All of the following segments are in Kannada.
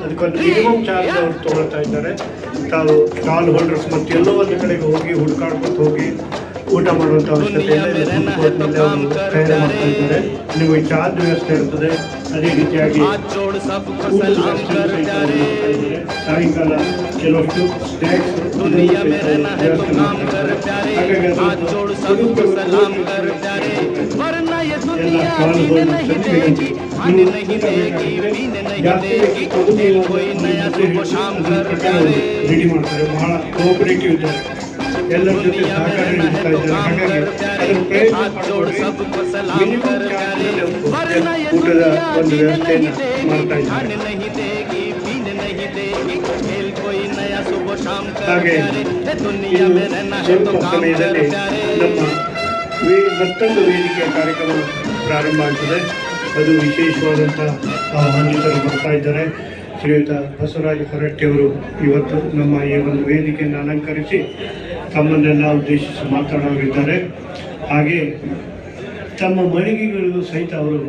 ಅದಕ್ಕೊಂದು ಮಿನಿಮಮ್ ಚಾರ್ಜ್ ಅವರು ತೊಗೊಳ್ತಾ ಇದ್ದಾರೆ. ತಾವು ಸ್ಟಾಲ್ ಹೋಲ್ಡರ್ಸ್ ಮತ್ತು ಎಲ್ಲೋ ಒಂದು ಕಡೆಗೆ ಹೋಗಿ ಹುಡುಕಾಡ್ಕೊಂಡು ಹೋಗಿ ಊಟ ಮಾಡುವಂಥ ಅವಶ್ಯಕತೆ ಇಲ್ಲ. ಫುಡ್ ಅವರು ತಯಾರು ಮಾಡ್ತಾ ಇದ್ದಾರೆ. ನಿಮಗೆ ಚಾರ್ಜ್ ವ್ಯವಸ್ಥೆ ಇರ್ತದೆ. ಅದೇ ರೀತಿಯಾಗಿ ಊಟದ ವ್ಯವಸ್ಥೆ ಮಾಡ್ತಾ ಇದ್ದಾರೆ. ಸಾಯಂಕಾಲ ಕೆಲವಷ್ಟು ಸ್ನ್ಯಾಕ್ಸ್ ವ್ಯವಸ್ಥೆ ಮಾಡ್ತಾರೆ. ಹಾಗಾಗಿ ಎಲ್ಲ ಸ್ಟಾಲ್ ಹೋಲ್ಡರ್ಸ್ ರೆಡಿ ಮಾಡ್ತಾರೆ. ಬಹಳ ಕೋಆಪರೇಟಿವ್ ಇದ್ದಾರೆ, ಎಲ್ಲರ ಜೊತೆ ಸಹಕಾರ ನೀಡ್ತಾ ಇದ್ದಾರೆ. ಹಾಗಾಗಿ ಅದರ ಪ್ರಯತ್ನ ಊಟದ ಒಂದು ವ್ಯವಸ್ಥೆಯನ್ನು ಮಾಡ್ತಾ ಇದ್ದಾರೆ. ಹಾಗೆ ಸ್ವಲ್ಪ ಸಮಯದಲ್ಲಿ ನಮ್ಮ ಮತ್ತೊಂದು ವೇದಿಕೆಯ ಕಾರ್ಯಕ್ರಮ ಪ್ರಾರಂಭ ಆಗ್ತದೆ. ಅದು ವಿಶೇಷವಾದಂಥ ಆಹ್ವಾನಿತರು ಬರ್ತಾ ಇದ್ದಾರೆ. ಶ್ರೀಯುತ ಬಸವರಾಜ ಹೊರಟ್ಟಿಯವರು ಇವತ್ತು ನಮ್ಮ ಈ ಒಂದು ವೇದಿಕೆಯನ್ನು ಅಲಂಕರಿಸಿ ತಮ್ಮನ್ನೆಲ್ಲ ಉದ್ದೇಶಿಸಿ ಮಾತನಾಡಲಿದ್ದಾರೆ. ಹಾಗೆ ತಮ್ಮ ಮಳಿಗೆಗಳಿಗೂ ಸಹಿತ ಅವರು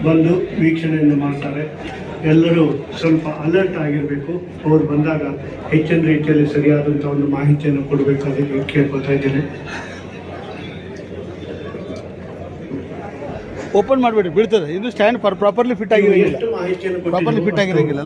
ಬಂದು ವೀಕ್ಷಣೆಯನ್ನು ಮಾಡ್ತಾರೆ. ಎಲ್ಲರೂ ಸ್ವಲ್ಪ ಅಲರ್ಟ್ ಆಗಿರಬೇಕು. ಅವರು ಬಂದಾಗ ಹೆಚ್ಚಿನ ರೀತಿಯಲ್ಲಿ ಸರಿಯಾದಂಥ ಒಂದು ಮಾಹಿತಿಯನ್ನು ಕೊಡಬೇಕಾಗಿ ಕೇಳ್ಕೊತಾ ಇದ್ದೇನೆ. ಓಪನ್ ಮಾಡಬೇಡಿ, ಬೀಳ್ತದೆ. ಇದು ಸ್ಟ್ಯಾಂಡ್ ಪ್ರಾಪರ್ಲಿ ಫಿಟ್ ಆಗಿರೋಂಗಿಲ್ಲ. ಎಷ್ಟು ಮಾಹಿತಿಯನ್ನು ಪ್ರಾಪರ್ಲಿ ಫಿಟ್ ಆಗಿರೋಂಗಿಲ್ಲ.